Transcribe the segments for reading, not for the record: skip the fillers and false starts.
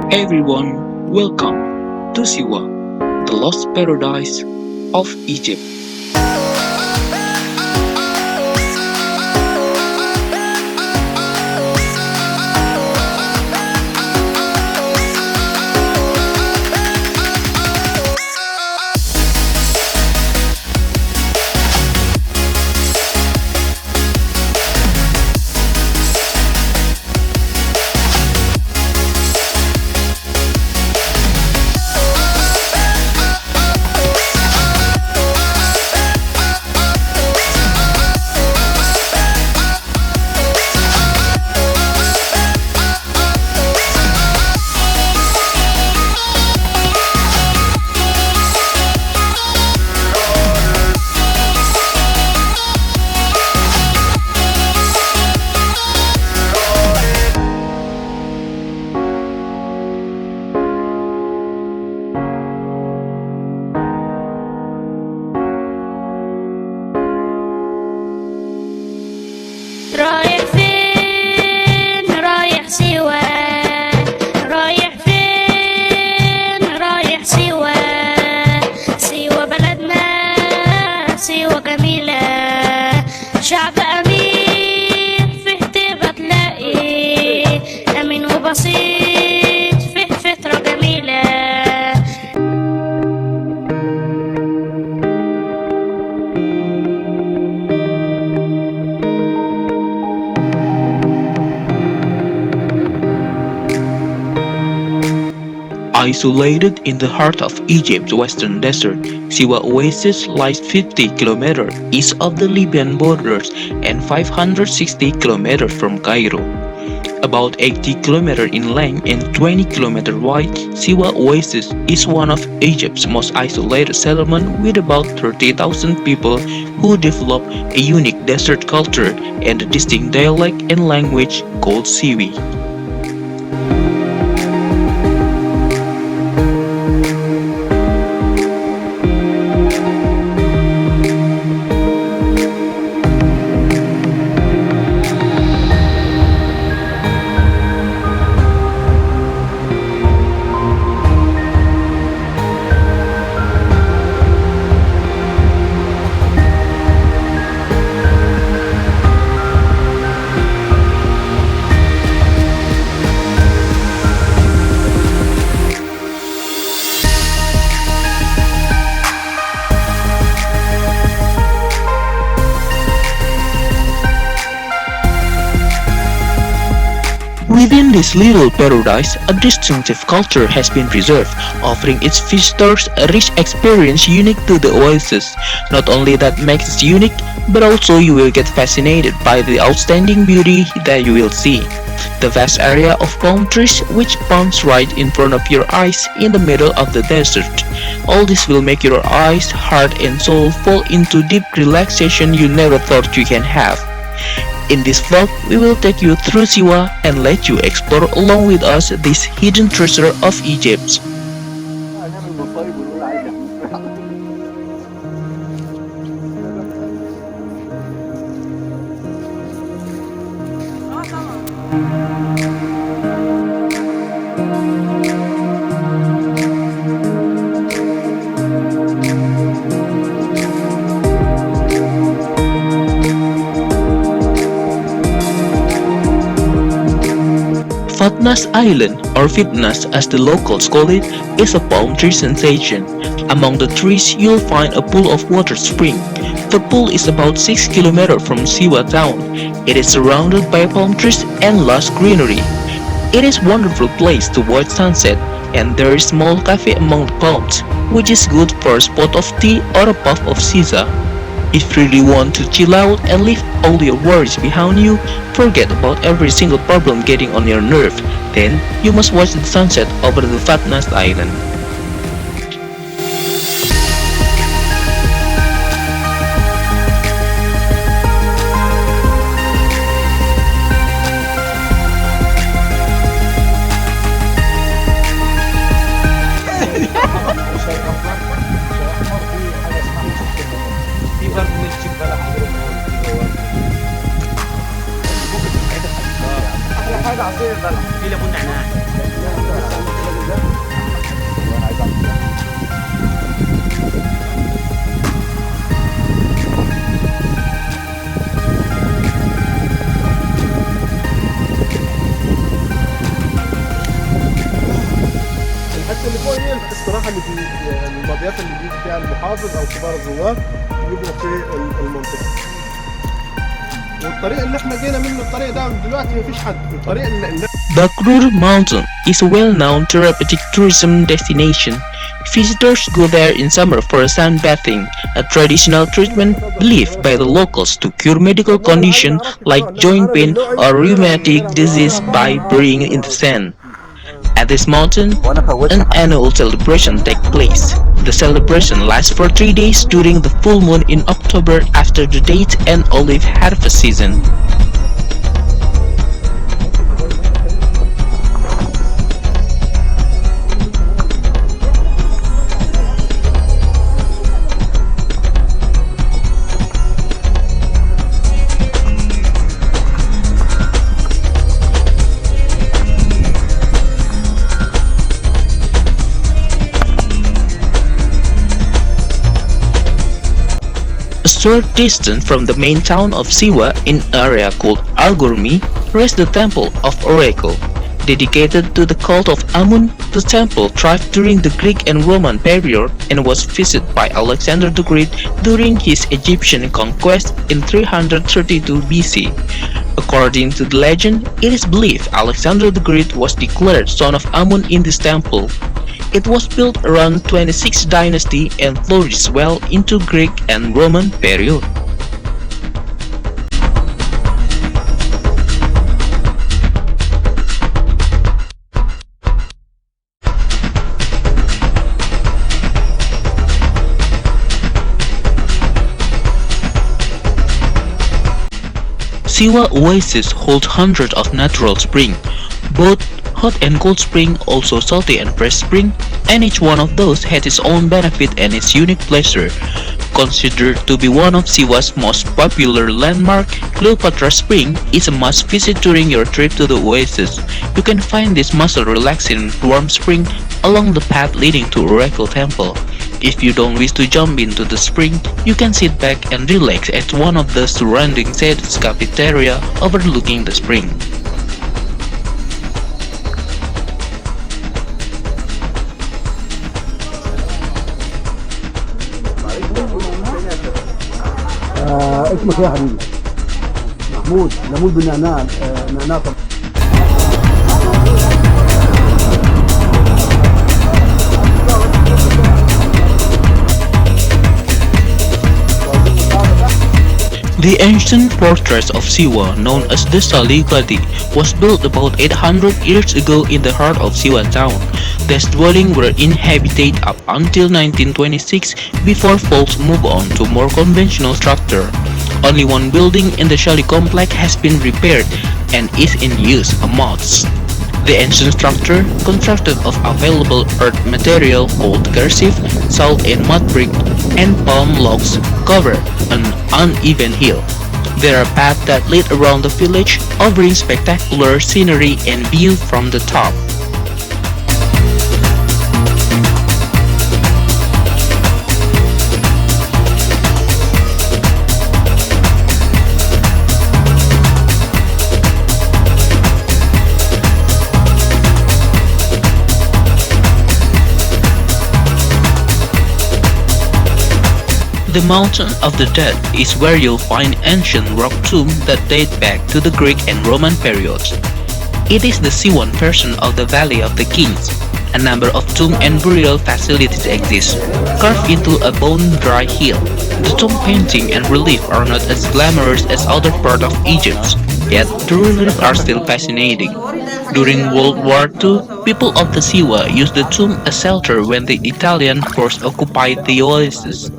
Everyone, welcome to Siwa, the lost paradise of Egypt. رايح فين رايح سوا رايح فين رايح سوا سوا بلدنا سوا جميلة شعب أمين فيه تبقى تلاقي أمين وبسيط فيه فطرة جميلة. Isolated in the heart of Egypt's western desert, Siwa Oasis lies 50 km east of the Libyan borders and 560 km from Cairo. About 80 km in length and 20 km wide, Siwa Oasis is one of Egypt's most isolated settlements with about 30,000 people who develop a unique desert culture and a distinct dialect and language called Siwi. Within this little paradise, a distinctive culture has been preserved, offering its visitors a rich experience unique to the oasis. Not only that makes it unique, but also you will get fascinated by the outstanding beauty that you will see. The vast area of palm trees which palms right in front of your eyes in the middle of the desert. All this will make your eyes, heart and soul fall into deep relaxation you never thought you can have. In this vlog, we will take you through Siwa and let you explore along with us this hidden treasure of Egypt. Fatnas Island, or Fitnas as the locals call it, is a palm tree sensation. Among the trees, you'll find a pool of water spring. The pool is about 6 km from Siwa town. It is surrounded by palm trees and lush greenery. It is a wonderful place to watch sunset, and there is a small cafe among the palms, which is good for a spot of tea or a puff of sisa. If you really want to chill out and leave all your worries behind you, forget about every single problem getting on your nerve, then you must watch the sunset over the Fatnas Island. حاجة عصير البلح في ليمون نعناع اللي بيجي فيها المحافظ او كبار الزوار بيبقوا في المنطقه. والطريق اللي احنا جينا منه الطريق ده دلوقتي مفيش حد. الطريق اللي Bakrur Mountain is a well-known therapeutic tourism destination. Visitors go there in summer for sunbathing, a traditional treatment believed by the locals to cure medical conditions like joint pain or rheumatic disease by burying in the sand. At this mountain, an annual celebration takes place. The celebration lasts for 3 days during the full moon in October after the date and olive harvest season. A short distance from the main town of Siwa in an area called Algurmi rests the Temple of Oracle. Dedicated to the cult of Amun, the temple thrived during the Greek and Roman period and was visited by Alexander the Great during his Egyptian conquest in 332 BC. According to the legend, it is believed Alexander the Great was declared son of Amun in this temple. It was built around 26th dynasty and flourished well into Greek and Roman period. Siwa Oasis holds hundreds of natural springs, both hot and cold spring, also salty and fresh spring, and each one of those has its own benefit and its unique pleasure. Considered to be one of Siwa's most popular landmark, Cleopatra Spring is a must visit during your trip to the oasis. You can find this muscle-relaxing warm spring along the path leading to Oracle Temple. If you don't wish to jump into the spring, you can sit back and relax at one of the surrounding shaded cafeteria overlooking the spring. اسمك يا حبيبي؟ محمود. ليمون بالنعناع. نعناع. The ancient fortress of Siwa, known as the Saligati, was built about 800 years ago in the heart of Siwa town. These dwellings were inhabited up until 1926 before folks moved on to more conventional structure. Only one building in the Shali complex has been repaired and is in use, a mosque. The ancient structure, constructed of available earth material called cursive, salt and mud brick, and palm logs, cover an uneven hill. There are paths that lead around the village, offering spectacular scenery and view from the top. The Mountain of the Dead is where you'll find ancient rock tombs that date back to the Greek and Roman periods. It is the Siwan version of the Valley of the Kings. A number of tomb and burial facilities exist, carved into a bone-dry hill. The tomb painting and relief are not as glamorous as other parts of Egypt, yet the reliefs are still fascinating. During World War II, people of the Siwa used the tomb as shelter when the Italian force occupied the oasis.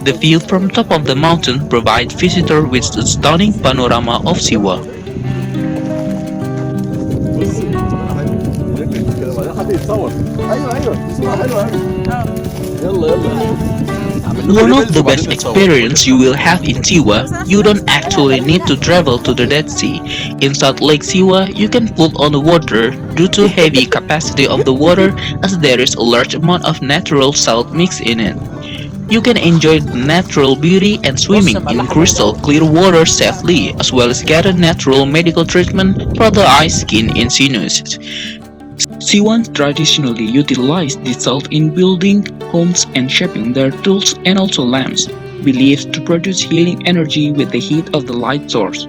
The view from top of the mountain provides visitors with a stunning panorama of Siwa. One of the best experiences you will have in Siwa, you don't actually need to travel to the Dead Sea. In South Lake Siwa, you can float on the water due to heavy capacity of the water as there is a large amount of natural salt mixed in it. You can enjoy the natural beauty and swimming in crystal clear water safely, as well as get a natural medical treatment for the eye, skin, and sinuses. Siwans traditionally utilize the salt in building homes and shaping their tools and also lamps, believed to produce healing energy with the heat of the light source.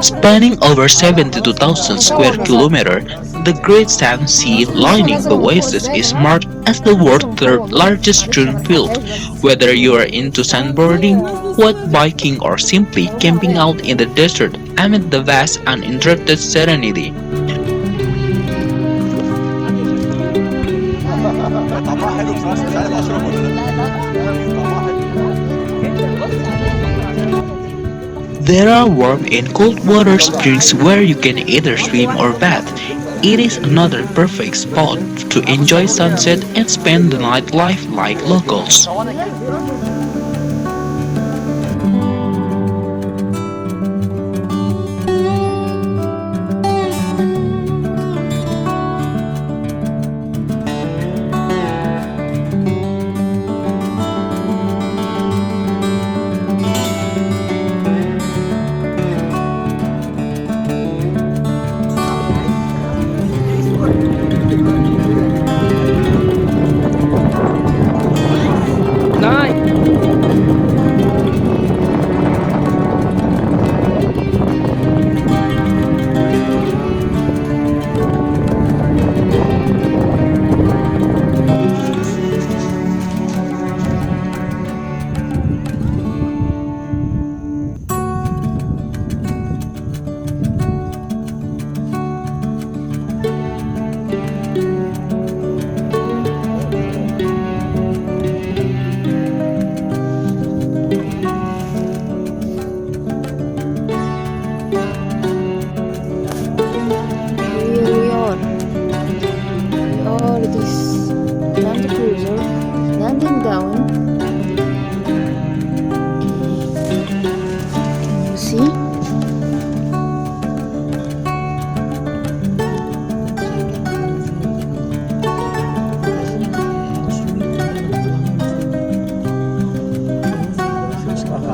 Spanning over 72,000 square kilometers, the Great Sand Sea lining the oasis is marked as the world's third largest dune field. Whether you are into sandboarding, wet biking, or simply camping out in the desert amid the vast uninterrupted serenity, there are warm and cold water springs where you can either swim or bath. It is another perfect spot to enjoy sunset and spend the nightlife like locals.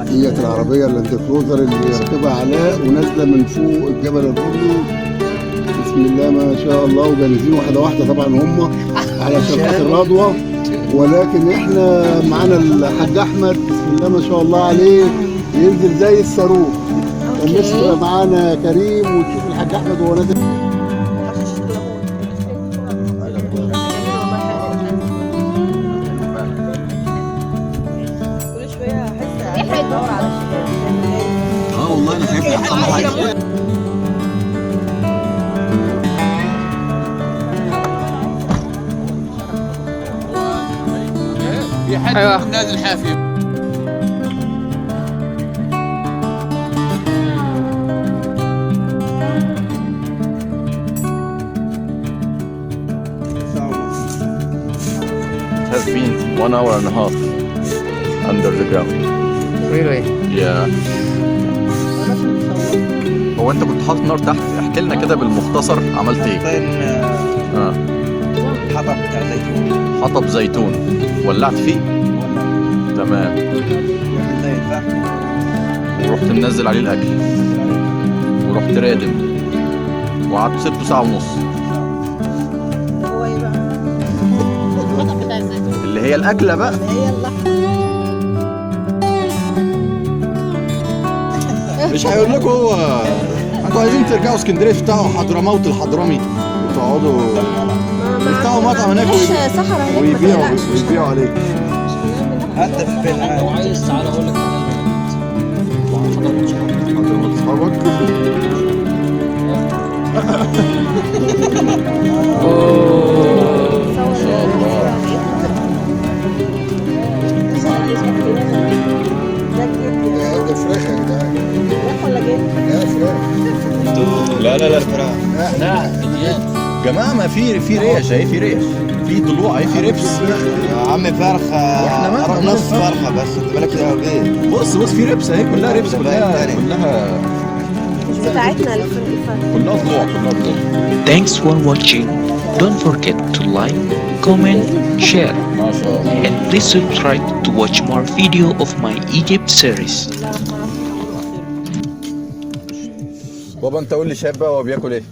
ديت العربية اللاند كروزر اللي راكبها علاء ونازلة من فوق الجبل الرملي. بسم الله ما شاء الله، وجاهزين واحدة واحدة طبعا هم على شركات الرضوة، ولكن احنا معانا الحاج أحمد بسم الله ما شاء الله عليه ينزل زي الصاروخ. الناس تبقى معانا كريم وتشوف الحاج أحمد وهو نازل. والله انا خايف يحصل له حاجه. في حد نازل حافي. It has been 1 hour and a half under the ground. Really? Yeah. هو انت كنت حاطط نار تحت، احكي لنا كده بالمختصر عملت ايه؟ حطب بتاع زيتون. حطب زيتون ولعت فيه؟ تمام. ورحت منزل عليه الاكل ورحت رادم وقعدت سبته ساعة ونص. هو ايه بقى؟ الحطب بتاع الزيتون اللي هي الاكلة بقى. هي اللحمة. مش هيقول لكم هو انتوا عايزين ترجعوا اسكندريه تفتحوا حضرموت الحضرمي وتقعدوا يفتحوا مطعم هناك ويبيعوا عليه. حتى في البيت عادي. لو عايز تعالى اقول لك حضرموت اصحابك. ده فراخ يا جدعان. فراخ ولا جبنة؟ لا فراخ. لا فراخ. لا جماعه ما في ريش اهي، في ريش، في ضلوع اهي، في ربس. يا عم فرخه، واحنا مالنا؟ نص فرخه بس، انت مالك يا بيه. بص في ربس اهي، كلها ربس، كلها بتاعتنا الفرق. كلها ضلوع. Thanks for watching. Don't forget to like, comment, share, ما شاء الله. and please subscribe to watch more video of my Egypt series. بابا انت قول لي شاب بقى هو بياكل ايه؟